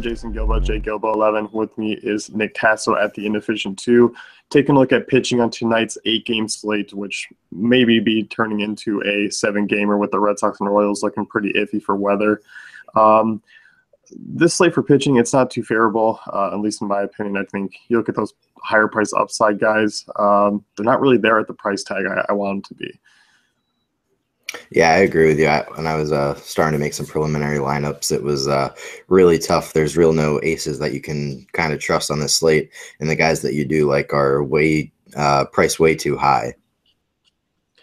I'm Jason Gilbo, Jay Gilbo 11. With me is Nick Tasso at the Inefficient 2. Taking a look at pitching on tonight's 8-game slate, which maybe be turning into a 7-gamer with the Red Sox and Royals looking pretty iffy for weather. This slate for pitching, it's not too favorable, at least in my opinion. I think you look at those higher price upside guys, they're not really there at the price tag I want them to be. Yeah, I agree with you. When I was starting to make some preliminary lineups, it was really tough. There's no aces that you can kind of trust on this slate, and the guys that you do like are priced way too high.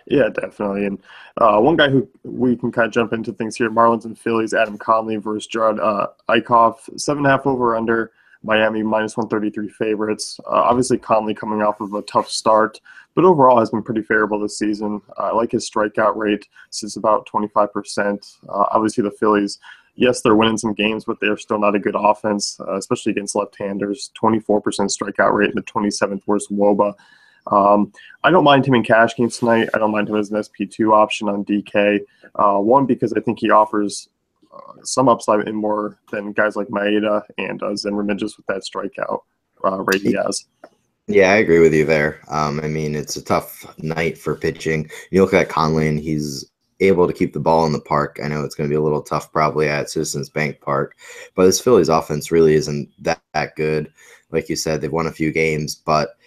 Yeah, definitely. And one guy who we can kind of jump into things here, Marlins and Phillies, Adam Conley versus Jared Eichhoff, 7.5 over under. Miami minus 133 favorites. Obviously, Conley coming off of a tough start, but overall has been pretty favorable this season. I like his strikeout rate since about 25%. Obviously, the Phillies, yes, they're winning some games, but they're still not a good offense, especially against left-handers. 24% strikeout rate and the 27th worst WOBA. I don't mind him in cash games tonight. I don't mind him as an SP2 option on DK. One, because I think he offers some upside in more than guys like Maeda and Zimmerman just with that strikeout rate he has. Yeah, I agree with you there. I mean, it's a tough night for pitching. You look at Conley, and he's able to keep the ball in the park. I know it's going to be a little tough probably at Citizens Bank Park, but this Phillies offense really isn't that good. Like you said, they've won a few games, but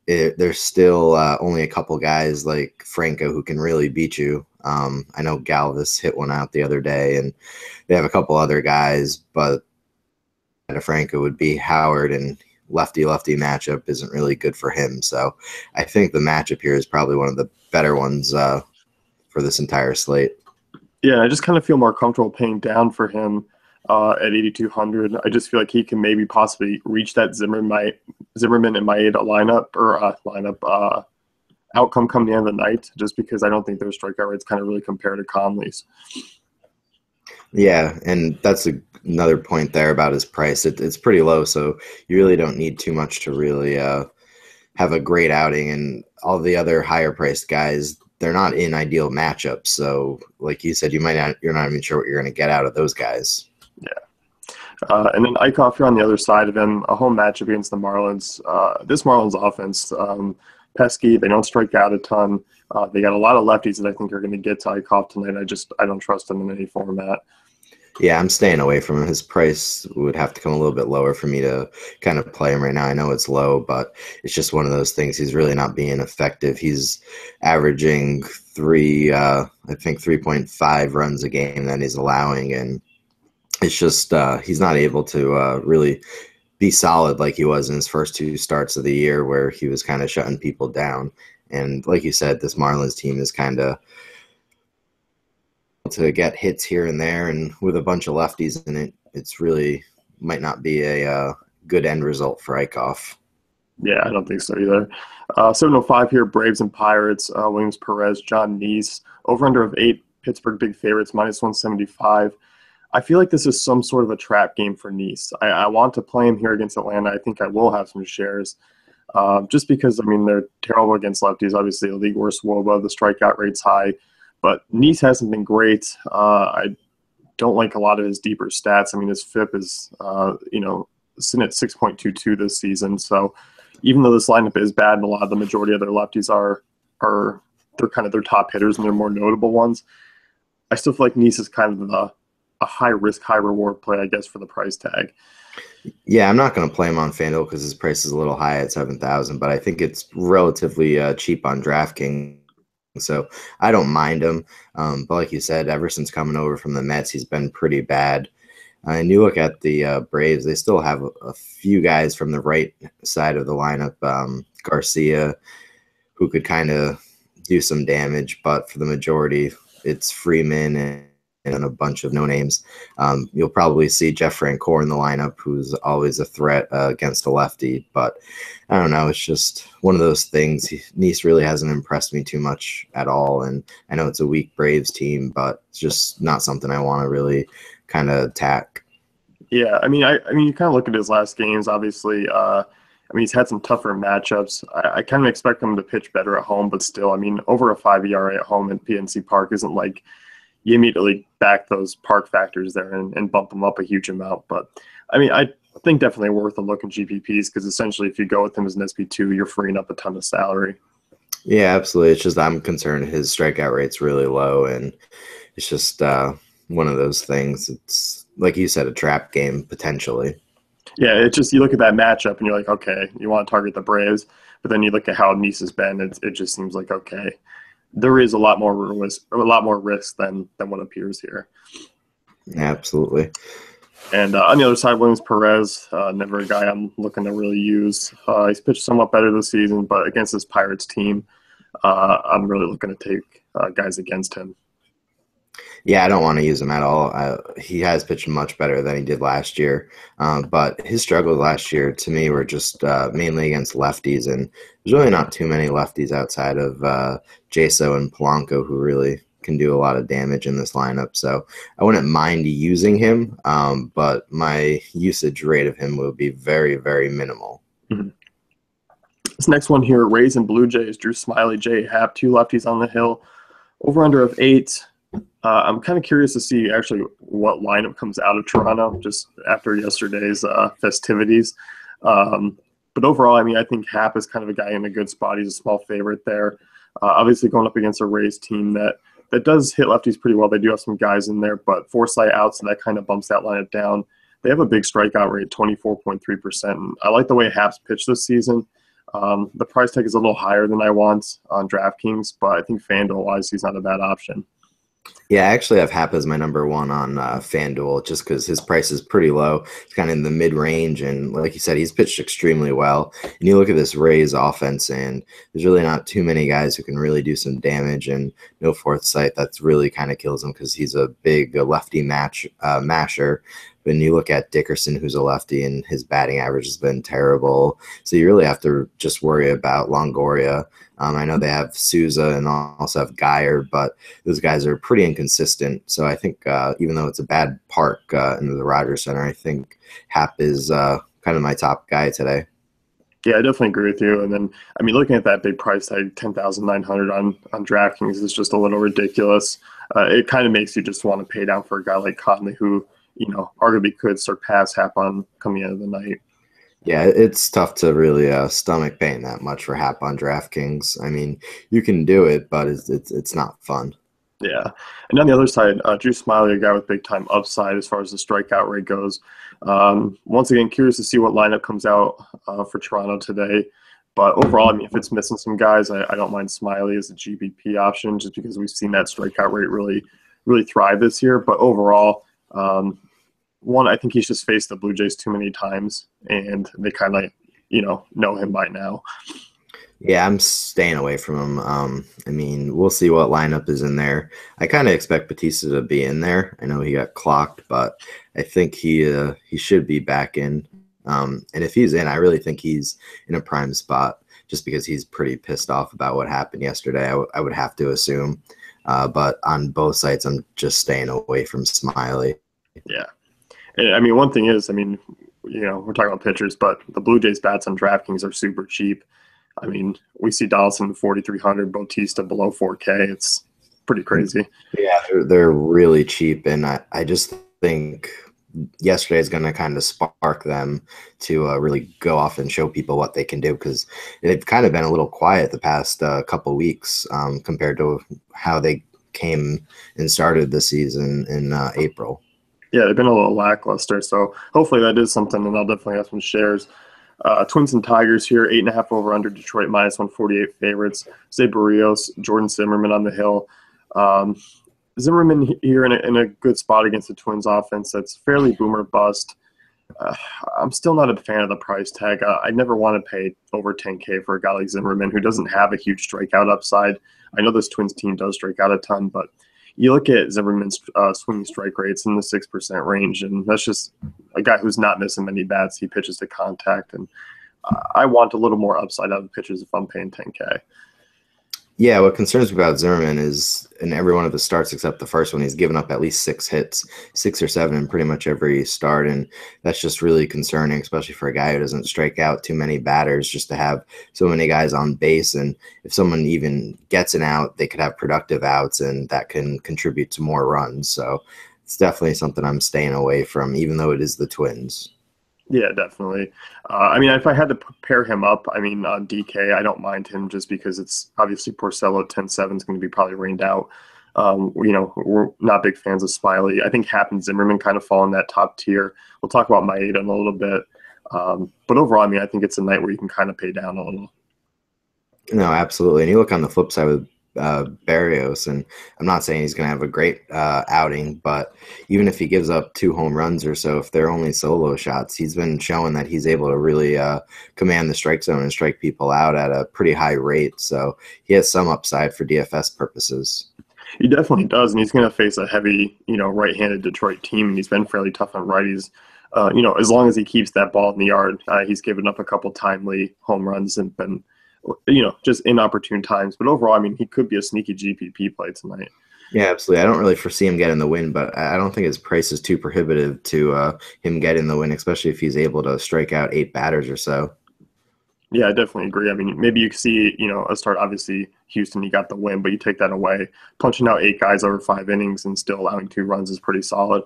there's still only a couple guys like Franco who can really beat you. I know Galvis hit one out the other day, and they have a couple other guys, but Franco would be Howard, and lefty-lefty matchup isn't really good for him. So I think the matchup here is probably one of the better ones for this entire slate. Yeah, I just kind of feel more comfortable paying down for him at 8,200. I just feel like he can maybe possibly reach that Zimmerman and Maeda outcome come the end of the night, just because I don't think their strikeout rates kind of really compare to Conley's. Yeah, and that's another point there about his price. It's pretty low, so you really don't need too much to really have a great outing. And all the other higher priced guys, they're not in ideal matchups. So, like you said, you're not even sure what you're going to get out of those guys. Yeah. And then Eichhoff here on the other side of him, a home matchup against the Marlins. This Marlins offense, pesky. They don't strike out a ton. They got a lot of lefties that I think are going to get to Eichhoff tonight. I don't trust him in any format. Yeah, I'm staying away from him. His price would have to come a little bit lower for me to kind of play him right now. I know it's low, but it's just one of those things. He's really not being effective. He's averaging 3.5 runs a game that he's allowing, and it's just he's not able to really be solid like he was in his first 2 starts of the year, where he was kind of shutting people down. And like you said, this Marlins team is kind of to get hits here and there, and with a bunch of lefties in it, it's really might not be a good end result for Eichhoff. Yeah, I don't think so either. 705 here, Braves and Pirates, Williams Perez, John Neese, over-under of 8, Pittsburgh big favorites, minus 175. I feel like this is some sort of a trap game for Neese. I want to play him here against Atlanta. I think I will have some shares. Just because, I mean, they're terrible against lefties. Obviously, the league worst WOBA, the strikeout rate's high. But Neese hasn't been great. I don't like a lot of his deeper stats. I mean, his FIP is, sitting at 6.22 this season. So even though this lineup is bad and the majority of their lefties they're kind of their top hitters and they're more notable ones, I still feel like Neese is kind of a high-risk, high-reward play, I guess, for the price tag. Yeah, I'm not going to play him on FanDuel because his price is a little high at $7,000, but I think it's relatively cheap on DraftKings. So I don't mind him. But like you said, ever since coming over from the Mets, he's been pretty bad. And you look at the Braves, they still have a few guys from the right side of the lineup, Garcia, who could kind of do some damage, but for the majority, it's Freeman and a bunch of no-names. You'll probably see Jeff Francoeur in the lineup, who's always a threat against a lefty. But I don't know. It's just one of those things. Neese really hasn't impressed me too much at all. And I know it's a weak Braves team, but it's just not something I want to really kind of attack. Yeah, I mean, you kind of look at his last games, obviously. He's had some tougher matchups. I kind of expect him to pitch better at home, but still, over a 5 ERA at home at PNC Park isn't like you immediately back those park factors there and bump them up a huge amount. But I mean, I think definitely worth a look in GPPs because essentially if you go with him as an SP2, you're freeing up a ton of salary. Yeah, absolutely. It's just I'm concerned his strikeout rate's really low, and it's just one of those things. It's like you said, a trap game potentially. Yeah, it's just you look at that matchup and you're like, okay, you want to target the Braves, but then you look at how Nice has been, it just seems like okay, there is a lot more risk than what appears here. Absolutely. And on the other side, Williams Perez, never a guy I'm looking to really use. He's pitched somewhat better this season, but against this Pirates team, I'm really looking to take guys against him. Yeah, I don't want to use him at all. He has pitched much better than he did last year, but his struggles last year to me were just mainly against lefties, and there's really not too many lefties outside of Jaso and Polanco who really can do a lot of damage in this lineup. So I wouldn't mind using him, but my usage rate of him will be very, very minimal. Mm-hmm. This next one here, Rays and Blue Jays, Drew Smiley, Jay Happ, two lefties on the hill, over under of 8. I'm kind of curious to see actually what lineup comes out of Toronto just after yesterday's festivities. But overall, I mean, I think Happ is kind of a guy in a good spot. He's a small favorite there. Obviously going up against a Rays team that does hit lefties pretty well. They do have some guys in there, but Forsythe out, so that kind of bumps that lineup down. They have a big strikeout rate, 24.3%. And I like the way Happ's pitched this season. The price tag is a little higher than I want on DraftKings, but I think FanDuel-wise, he's not a bad option. Yeah, I actually have Happ as my number one on FanDuel just because his price is pretty low. It's kind of in the mid-range, and like you said, he's pitched extremely well. And you look at this Rays offense, and there's really not too many guys who can really do some damage, and no Forsythe that's really kind of kills him because he's a big lefty masher. When you look at Dickerson, who's a lefty, and his batting average has been terrible. So you really have to just worry about Longoria. I know they have Souza and also have Geyer, but those guys are pretty inconsistent. So I think even though it's a bad park in the Rogers Center, I think Happ is kind of my top guy today. Yeah, I definitely agree with you. And then, I mean, looking at that big price tag, 10,900 on DraftKings is just a little ridiculous. It kind of makes you just want to pay down for a guy like Conley, who, arguably could surpass Happ on coming out of the night. Yeah, it's tough to really stomach paying that much for Happ on DraftKings. I mean, you can do it, but it's not fun. Yeah. And on the other side, Drew Smiley, a guy with big-time upside as far as the strikeout rate goes. Once again, curious to see what lineup comes out for Toronto today. But overall, I mean, if it's missing some guys, I don't mind Smiley as a GBP option just because we've seen that strikeout rate really, really thrive this year. But overall, one, I think he's just faced the Blue Jays too many times, and they kind of, know him by now. Yeah, I'm staying away from him. I mean, we'll see what lineup is in there. I kind of expect Batista to be in there. I know he got clocked, but I think he should be back in. And if he's in, I really think he's in a prime spot just because he's pretty pissed off about what happened yesterday. I would have to assume. But on both sides, I'm just staying away from Smiley. Yeah. And, I mean, one thing is, we're talking about pitchers, but the Blue Jays bats on DraftKings are super cheap. I mean, we see Donaldson 4,300, Bautista below 4K. It's pretty crazy. Yeah, they're really cheap, and I just think yesterday is going to kind of spark them to really go off and show people what they can do because they've kind of been a little quiet the past couple weeks compared to how they came and started the season in April. Yeah, they've been a little lackluster, so hopefully that is something, and I'll definitely have some shares. Twins and Tigers here, 8.5 over under Detroit, minus 148 favorites. Zay Barrios, Jordan Zimmerman on the hill. Zimmerman here in a good spot against the Twins offense that's fairly boomer bust. I'm still not a fan of the price tag. I never want to pay over 10K for a guy like Zimmerman who doesn't have a huge strikeout upside. I know this Twins team does strike out a ton, but you look at Zimmerman's swinging strike rates in the 6% range, and that's just a guy who's not missing many bats. He pitches to contact, and I want a little more upside out of the pitchers if I'm paying 10K. Yeah, what concerns me about Zimmerman is in every one of his starts except the first one, he's given up at least 6 hits, 6 or 7 in pretty much every start. And that's just really concerning, especially for a guy who doesn't strike out too many batters, just to have so many guys on base. And if someone even gets an out, they could have productive outs, and that can contribute to more runs. So it's definitely something I'm staying away from, even though it is the Twins. Yeah, definitely. I mean, if I had to pair him up, I mean, on DK, I don't mind him just because it's obviously Porcello at 10-7 is going to be probably rained out. We're not big fans of Smiley. I think Happ and Zimmerman kind of fall in that top tier. We'll talk about Maeda in a little bit. But overall, I mean, I think it's a night where you can kind of pay down a little. No, absolutely. And you look on the flip side with Barrios, and I'm not saying he's going to have a great outing, but even if he gives up 2 home runs or so, if they're only solo shots, he's been showing that he's able to really command the strike zone and strike people out at a pretty high rate. So he has some upside for DFS purposes. He definitely does, and he's going to face a heavy, right-handed Detroit team, and he's been fairly tough on righties. As long as he keeps that ball in the yard, he's given up a couple timely home runs and been just inopportune times. But overall, I mean, he could be a sneaky GPP play tonight. Yeah, absolutely. I don't really foresee him getting the win, but I don't think his price is too prohibitive to him getting the win, especially if he's able to strike out 8 batters or so. Yeah, I definitely agree. I mean, maybe you see, a start. Obviously, Houston, you got the win, but you take that away. Punching out 8 guys over 5 innings and still allowing 2 runs is pretty solid.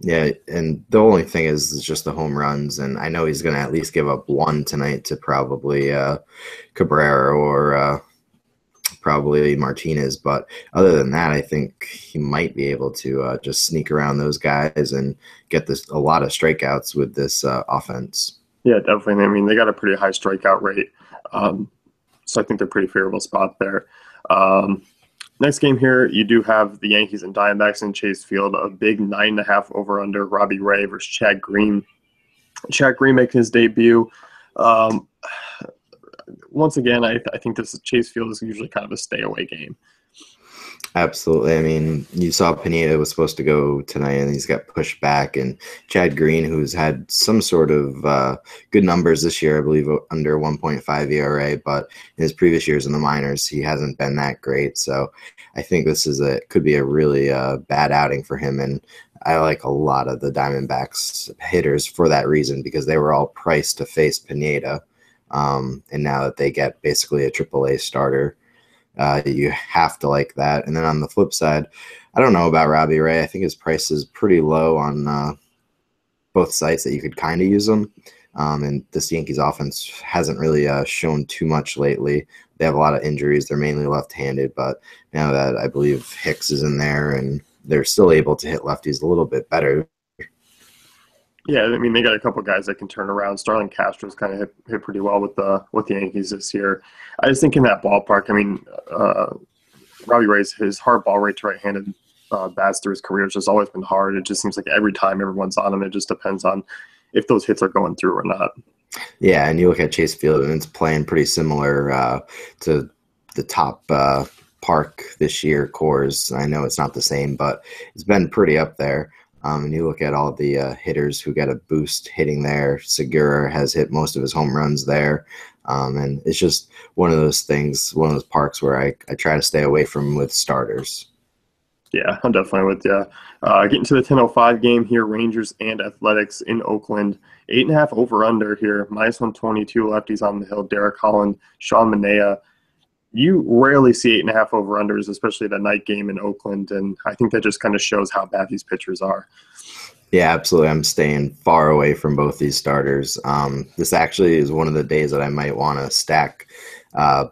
Yeah, and the only thing is just the home runs, and I know he's going to at least give up 1 tonight to probably Cabrera or probably Martinez. But other than that, I think he might be able to just sneak around those guys and get a lot of strikeouts with this offense. Yeah, definitely. I mean, they got a pretty high strikeout rate, so I think they're pretty favorable spot there. Next game here, you do have the Yankees and Diamondbacks in Chase Field, a big 9.5 over/under. Robbie Ray versus Chad Green. Chad Green making his debut. Once again, I think this Chase Field is usually kind of a stay away game. Absolutely. I mean, you saw Pineda was supposed to go tonight, and he's got pushed back. And Chad Green, who's had some sort of good numbers this year, I believe under 1.5 ERA, but in his previous years in the minors, he hasn't been that great. So I think this could be a really bad outing for him. And I like a lot of the Diamondbacks hitters for that reason, because they were all priced to face Pineda. And now that they get basically a AAA starter, you have to like that. And then on the flip side, I don't know about Robbie Ray. I think his price is pretty low on both sites that you could kind of use him. And this Yankees offense hasn't really shown too much lately. They have a lot of injuries. They're mainly left-handed, but now that I believe Hicks is in there and they're still able to hit lefties a little bit better. Yeah, I mean, they got a couple guys that can turn around. Starlin Castro's kind of hit pretty well with the Yankees this year. I just think in that ballpark, I mean, Robbie Ray's his hard ball rate to right-handed bats through his career has just always been hard. It just seems like every time everyone's on him, it just depends on if those hits are going through or not. Yeah, and you look at Chase Field, and it's playing pretty similar to the top park this year, Coors. I know it's not the same, but it's been pretty up there. And you look at all the hitters who got a boost hitting there. Segura has hit most of his home runs there. And it's just one of those things, one of those parks where I try to stay away from with starters. Yeah, I'm definitely with you. Getting to the 10:05 game here, Rangers and Athletics in Oakland. 8.5 over/under here, -122 lefties on the hill. Derek Holland, Sean Manaea. You rarely see 8.5 over/unders, especially the night game in Oakland, and I think that just kind of shows how bad these pitchers are. Yeah, absolutely. I'm staying far away from both these starters. This actually is one of the days that I might want to stack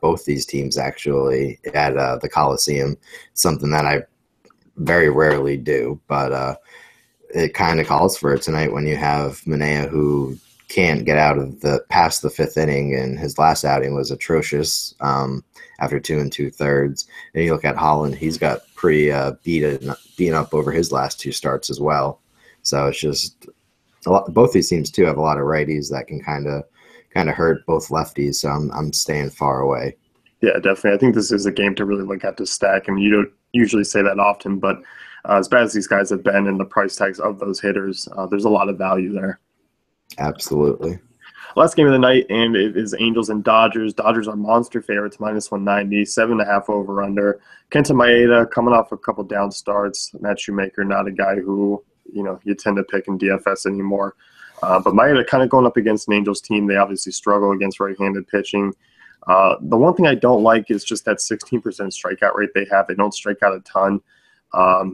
both these teams actually at the Coliseum. Something that I very rarely do, but it kind of calls for it tonight when you have Manaea, who can't get out of past the 5th inning, and his last outing was atrocious after 2 2/3. And you look at Holland; he's got pretty beaten up over his last 2 starts as well. So it's just a lot. Both these teams too have a lot of righties that can kind of hurt both lefties. So I'm staying far away. Yeah, definitely. I think this is a game to really look at to stack. I mean, you don't usually say that often, but as bad as these guys have been and the price tags of those hitters, there's a lot of value there. Absolutely. Last game of the night, and it is Angels and Dodgers. Dodgers are monster favorites, minus 190, 7.5 over under. Kenta Maeda coming off a couple down starts. Matt Shoemaker, not a guy who you tend to pick in DFS anymore. But Maeda kind of going up against an Angels team. They obviously struggle against right-handed pitching. The one thing I don't like is just that 16% strikeout rate they have. They don't strike out a ton.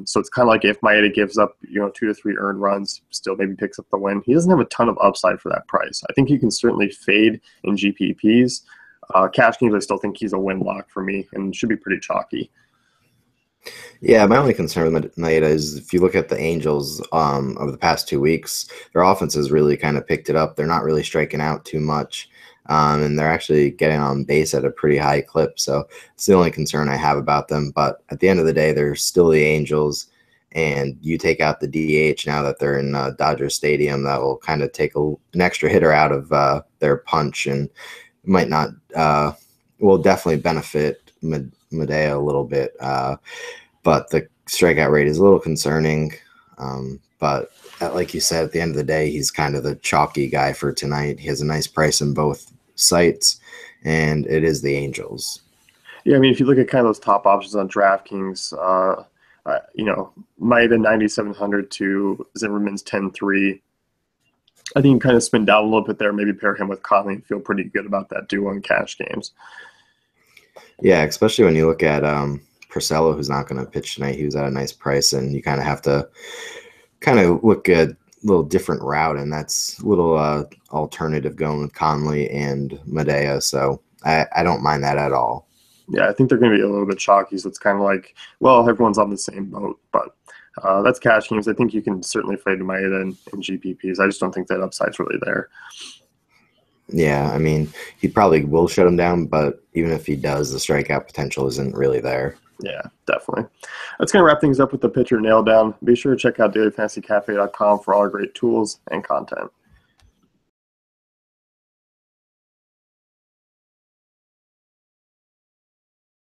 So it's kind of like if Maeda gives up, 2 to 3 earned runs, still maybe picks up the win. He doesn't have a ton of upside for that price. I think you can certainly fade in GPPs. Cash games, I still think he's a win lock for me and should be pretty chalky. Yeah, my only concern with Maeda is if you look at the Angels over the past 2 weeks, their offense has really kind of picked it up. They're not really striking out too much. And they're actually getting on base at a pretty high clip. So it's the only concern I have about them. But at the end of the day, they're still the Angels. And you take out the DH now that they're in Dodger Stadium, that will kind of take an extra hitter out of their punch and might not will definitely benefit Medea a little bit. But the strikeout rate is a little concerning. But like you said, at the end of the day, he's kind of the chalky guy for tonight. He has a nice price in both sites, and it is the Angels. Yeah, I mean, if you look at kind of those top options on DraftKings, Maeda 9,700 to Zimmerman's 10.3. I think you kind of spin down a little bit there, maybe pair him with Conley and feel pretty good about that duo in cash games. Yeah, especially when you look at Porcello, who's not going to pitch tonight. He was at a nice price, and you kind of have to kind of look at a little different route, and that's a little alternative going with Conley and Medea. So I don't mind that at all. Yeah, I think they're going to be a little bit chalky, so it's kind of like, well, everyone's on the same boat, but that's cash games. I think you can certainly fade Maeda in GPPs. I just don't think that upside's really there. Yeah, I mean, he probably will shut him down, but even if he does, the strikeout potential isn't really there. Yeah, definitely. That's going to wrap things up with the pitcher nail down. Be sure to check out dailyfantasycafe.com for all our great tools and content.